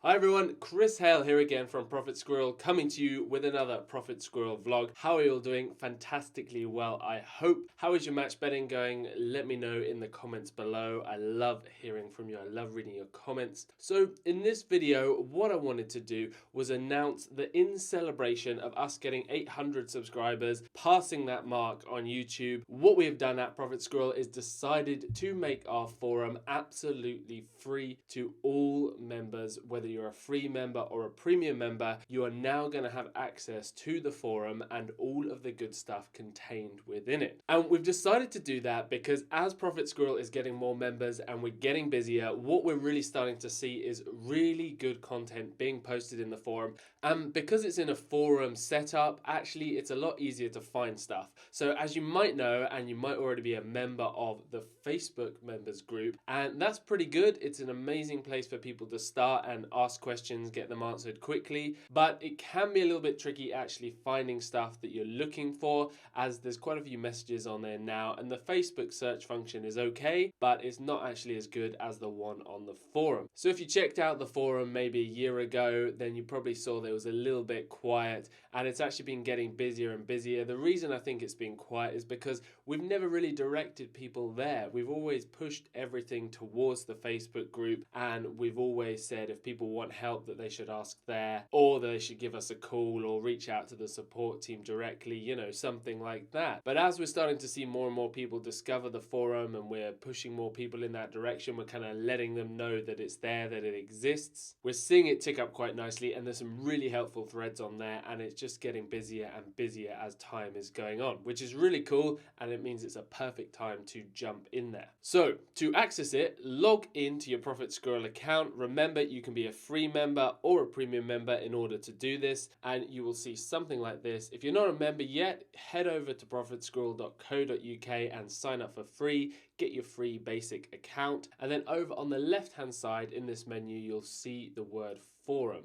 Hi everyone, Chris Hale here again from Profit Squirrel, coming to you with another Profit Squirrel vlog. How are you all doing? Fantastically well, I hope. How is your match betting going? Let me know in the comments below. I love hearing from you. I love reading your comments. So in this video, what I wanted to do was announce that in celebration of us getting 800 subscribers, passing that mark on YouTube, what we have done at Profit Squirrel is decided to make our forum absolutely free to all members, whether you're a free member or a premium member. You are now going to have access to the forum and all of the good stuff contained within it. And we've decided to do that because as Profit Squirrel is getting more members and we're getting busier, what we're really starting to see is really good content being posted in the forum. And because it's in a forum setup, actually it's a lot easier to find stuff. So as you might know, and you might already be a member of the Facebook members group, and that's pretty good. It's an amazing place for people to start and ask questions, get them answered quickly, but it can be a little bit tricky actually finding stuff that you're looking for, as there's quite a few messages on there now, and the Facebook search function is okay, but it's not actually as good as the one on the forum. So if you checked out the forum maybe a year ago, then you probably saw there was a little bit quiet, and it's actually been getting busier and busier. The reason I think it's been quiet is because we've never really directed people there. We've always pushed everything towards the Facebook group, and we've always said if people want help that they should ask there, or they should give us a call or reach out to the support team directly, you know, something like that. But as we're starting to see more and more people discover the forum and we're pushing more people in that direction, we're kind of letting them know that it's there, that it exists. We're seeing it tick up quite nicely, and there's some really helpful threads on there, and it's just getting busier and busier as time is going on, which is really cool, and it means it's a perfect time to jump in there. So to access it, log into your Profit Squirrel account. Remember, you can be a free member or a premium member in order to do this, and you will see something like this. If you're not a member yet, head over to profitsquirrel.co.uk and sign up for free. Get your free basic account, and then over on the left hand side in this menu you'll see the word forum.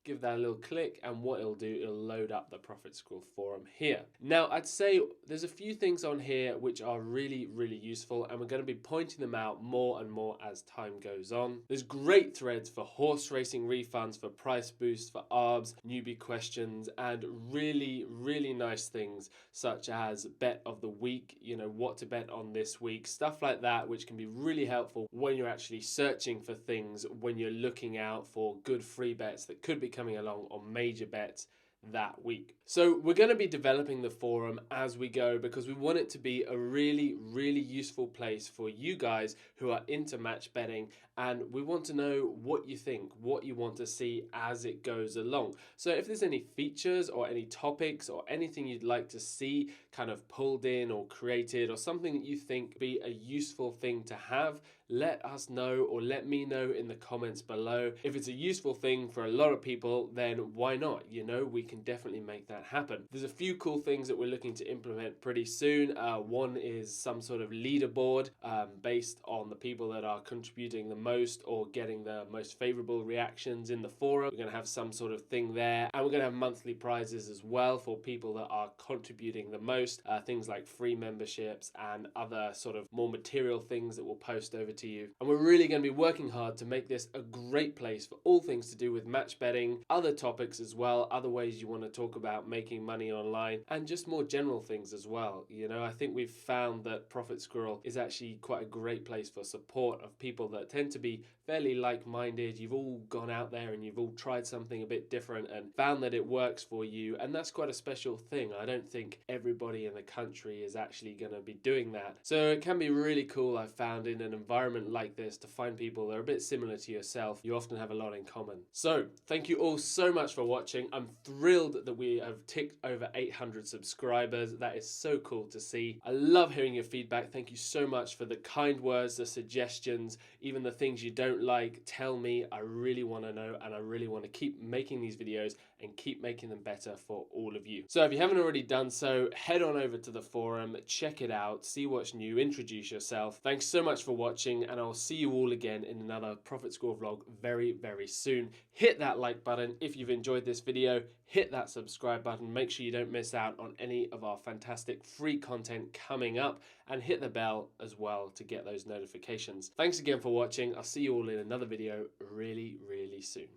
Give that a little click, and what it'll do, it'll load up the Profit Squirrel forum here. Now, I'd say there's a few things on here which are really, really useful, and we're going to be pointing them out more and more as time goes on. There's great threads for horse racing refunds, for price boosts, for ARBs, newbie questions, and really, really nice things such as bet of the week, you know, what to bet on this week, stuff like that, which can be really helpful when you're actually searching for things, when you're looking out for good free bets that could be coming along on major bets that week. So we're going to be developing the forum as we go, because we want it to be a really, really useful place for you guys who are into match betting, and we want to know what you think, what you want to see as it goes along. So if there's any features or any topics or anything you'd like to see kind of pulled in or created, or something that you think would be a useful thing to have, let us know, or let me know in the comments below. If it's a useful thing for a lot of people, then why not? You know, we can definitely make that happen. There's a few cool things that we're looking to implement pretty soon. One is some sort of leaderboard based on the people that are contributing the most or getting the most favorable reactions in the forum. We're going to have some sort of thing there, and we're going to have monthly prizes as well for people that are contributing the most. Things like free memberships and other sort of more material things that we'll post over to you. And we're really going to be working hard to make this a great place for all things to do with match betting, other topics as well, other ways you want to talk about making money online, and just more general things as well. You know, I think we've found that Profit Squirrel is actually quite a great place for support of people that tend to be fairly like-minded. You've all gone out there and you've all tried something a bit different and found that it works for you, and that's quite a special thing. I don't think everybody in the country is actually going to be doing that. So it can be really cool, I've found, in an environment like this, to find people that are a bit similar to yourself. You often have a lot in common. So thank you all so much for watching. I'm thrilled that we have ticked over 800 subscribers. That is so cool to see. I love hearing your feedback. Thank you so much for the kind words, the suggestions, even the things you don't like. Tell me. I really want to know, and I really want to keep making these videos and keep making them better for all of you. So if you haven't already done so, head on over to the forum, check it out, see what's new, introduce yourself. Thanks so much for watching, and I'll see you all again in another Profit Squirrel vlog very, very soon. Hit that like button if you've enjoyed this video, hit that subscribe button, make sure you don't miss out on any of our fantastic free content coming up, and hit the bell as well to get those notifications. Thanks again for watching. I'll see you all in another video really, really soon.